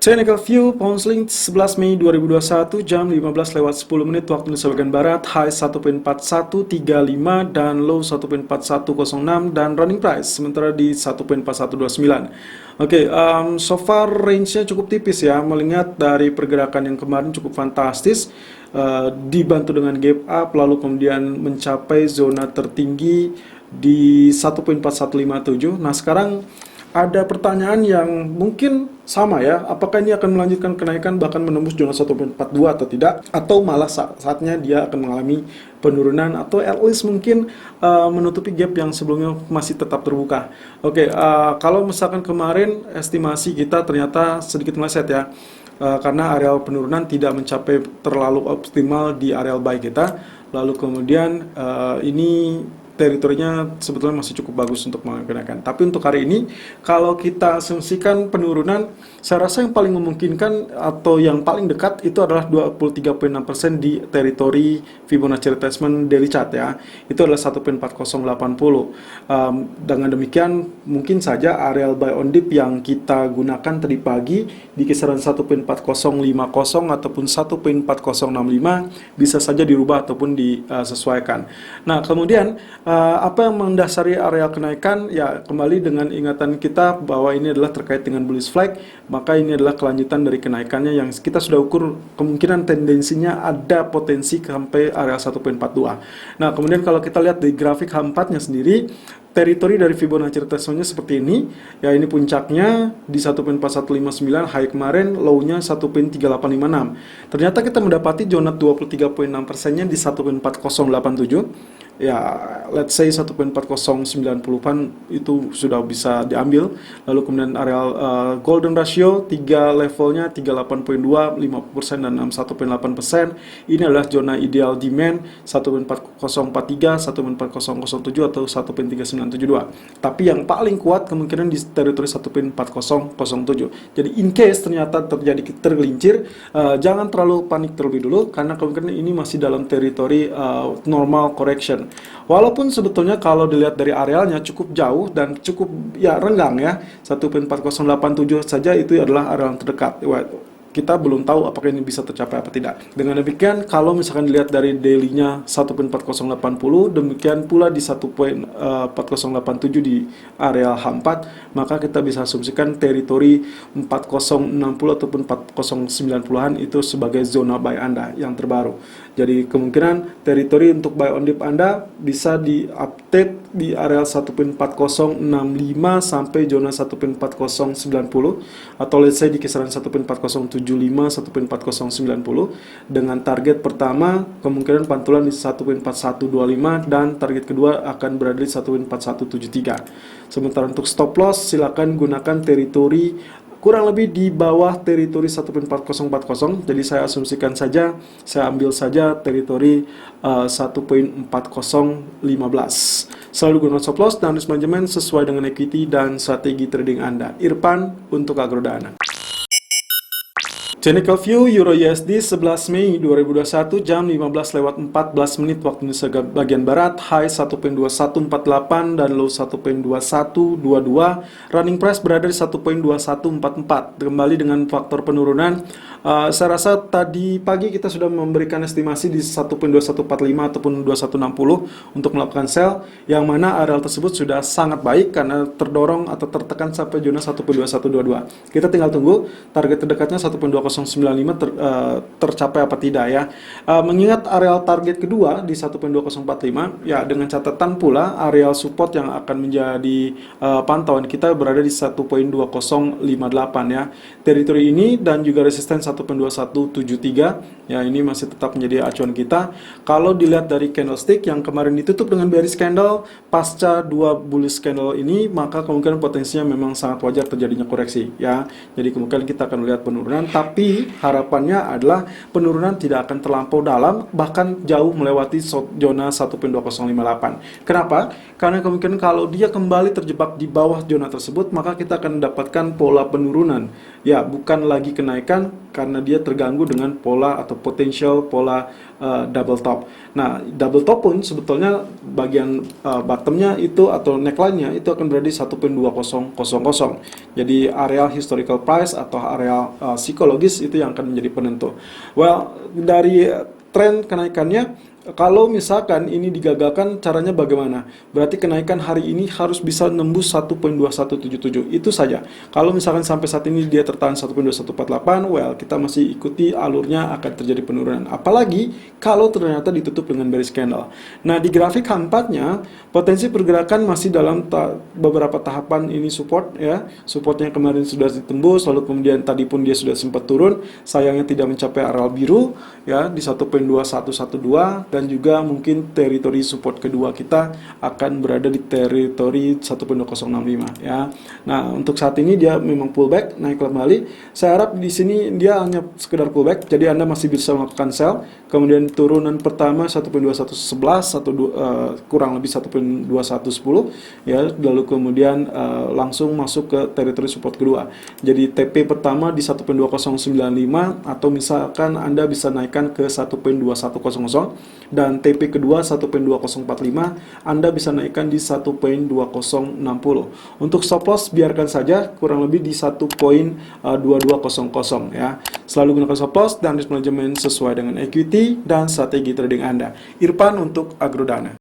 Technical View Pound 11 Mei 2021 jam 15:10 waktu Indonesia bagian Barat, high 1.4135 dan low 1.4106 dan running price sementara di 1.4129. Oke, so far range-nya cukup tipis ya, melihat dari pergerakan yang kemarin cukup fantastis, dibantu dengan gap up lalu kemudian mencapai zona tertinggi di 1.4157. Nah, sekarang ada pertanyaan yang mungkin sama ya, apakah ini akan melanjutkan kenaikan bahkan menembus zona 1.42 atau tidak, atau malah saatnya dia akan mengalami penurunan atau at least mungkin menutupi gap yang sebelumnya masih tetap terbuka. Oke, kalau misalkan kemarin estimasi kita ternyata sedikit meleset ya, karena areal penurunan tidak mencapai terlalu optimal di areal buy kita, lalu kemudian ini teritorinya sebetulnya masih cukup bagus untuk mengenaikan. Tapi untuk hari ini, kalau kita asumsikan penurunan, saya rasa yang paling memungkinkan atau yang paling dekat itu adalah 23.6% di teritori Fibonacci retracement daily chart ya. Itu adalah 1.4080. Dengan demikian, mungkin saja areal buy on dip yang kita gunakan tadi pagi di kisaran 1.4050 ataupun 1.4065 bisa saja dirubah ataupun disesuaikan. Nah, kemudian apa yang mendasari area kenaikan? Ya, kembali dengan ingatan kita bahwa ini adalah terkait dengan bullish flag, maka ini adalah kelanjutan dari kenaikannya yang kita sudah ukur kemungkinan tendensinya ada potensi sampai area 1.42. Nah, kemudian kalau kita lihat di grafik H4-nya sendiri, teritori dari Fibonacci retracement-nya seperti ini. Ya, ini puncaknya di 1.4159, high kemarin, low-nya 1.3856. Ternyata kita mendapati zona 23.6%-nya di 1.4087. Ya, let's say 1.4090-an itu sudah bisa diambil. Lalu kemudian areal golden ratio 3 levelnya 38.2, 50% dan 61.8%. Ini adalah zona ideal demand 1.4043, 1.4007 atau 1.3972. Tapi yang paling kuat kemungkinan di teritori 1.4007. Jadi in case ternyata terjadi tergelincir, jangan terlalu panik terlebih dulu karena kemungkinan ini masih dalam teritori normal correction. Walaupun sebetulnya kalau dilihat dari arealnya cukup jauh dan cukup ya renggang ya, 1.4087 saja itu adalah area yang terdekat. Kita belum tahu apakah ini bisa tercapai apa tidak. Dengan demikian, kalau misalkan dilihat dari daily-nya 1.4080, demikian pula di 1.4087 di area H4, maka kita bisa asumsikan teritori 4060 ataupun 4090-an itu sebagai zona buy Anda yang terbaru. Jadi kemungkinan teritori untuk buy on dip Anda bisa di-update di area 1.4065 sampai zona 1.4090 atau let's say di kisaran 1.4075 1.4090 dengan target pertama kemungkinan pantulan di 1.4125 dan target kedua akan berada di 1.4173. Sementara untuk stop loss silakan gunakan teritori kurang lebih di bawah teritori 1.4040. Jadi saya asumsikan saja, saya ambil saja teritori 1.4015. Selalu gunakan stop loss dan risk management sesuai dengan equity dan strategi trading Anda. Irfan untuk Agrodana. Technical View Euro USD 11 Mei 2021 jam 15:14 waktu Indonesia bagian Barat, high 1.2148 dan low 1.2122. Running price berada di 1.2144. Kembali dengan faktor penurunan, saya rasa tadi pagi kita sudah memberikan estimasi di 1.2145 ataupun 2160 untuk melakukan sell, yang mana areal tersebut sudah sangat baik karena terdorong atau tertekan sampai zona 1.2122. Kita tinggal tunggu target terdekatnya 1.2095 tercapai apa tidak ya. Mengingat areal target kedua di 1.2045 ya, dengan catatan pula areal support yang akan menjadi pantauan kita berada di 1.2058 ya. Teritori ini dan juga resisten 1.2173 ya, ini masih tetap menjadi acuan kita. Kalau dilihat dari candlestick yang kemarin ditutup dengan bearish candle pasca dua bullish candle ini, maka kemungkinan potensinya memang sangat wajar terjadinya koreksi ya. Jadi kemungkinan kita akan melihat penurunan, tapi harapannya adalah penurunan tidak akan terlampau dalam, bahkan jauh melewati zona 1.2058. Kenapa? Karena kemungkinan kalau dia kembali terjebak di bawah zona tersebut, maka kita akan mendapatkan pola penurunan. Ya, bukan lagi kenaikan karena dia terganggu dengan pola atau potensial pola double top. Nah, double top pun sebetulnya bagian bottomnya itu atau neckline-nya itu akan berada di 1.2000. Jadi areal historical price atau areal psikologis itu yang akan menjadi penentu. Well, dari tren kenaikannya, kalau misalkan ini digagalkan, caranya bagaimana? Berarti kenaikan hari ini harus bisa nembus 1.2177. Itu saja. Kalau misalkan sampai saat ini dia tertahan 1.2148, well, kita masih ikuti alurnya akan terjadi penurunan. Apalagi kalau ternyata ditutup dengan bearish candle. Nah, di grafik H4-nya, potensi pergerakan masih dalam beberapa tahapan ini support ya. Supportnya kemarin sudah ditembus, lalu kemudian tadi pun dia sudah sempat turun. Sayangnya tidak mencapai areal biru ya di 1.2112, dan juga mungkin teritori support kedua kita akan berada di teritori 1.2065 ya. Nah, untuk saat ini dia memang pullback, naik kembali. Saya harap di sini dia hanya sekedar pullback, jadi Anda masih bisa melakukan sell. Kemudian turunan pertama 1.2111 atau kurang lebih 1.2110 ya, lalu kemudian langsung masuk ke teritori support kedua. Jadi TP pertama di 1.2095 atau misalkan Anda bisa naikkan ke 1.2100, dan TP kedua 1.2045 Anda bisa naikkan di 1.2060. Untuk stop loss biarkan saja kurang lebih di 1.2200 ya. Selalu gunakan stop loss dan risk management sesuai dengan equity dan strategi trading Anda. Irfan untuk Agrodana.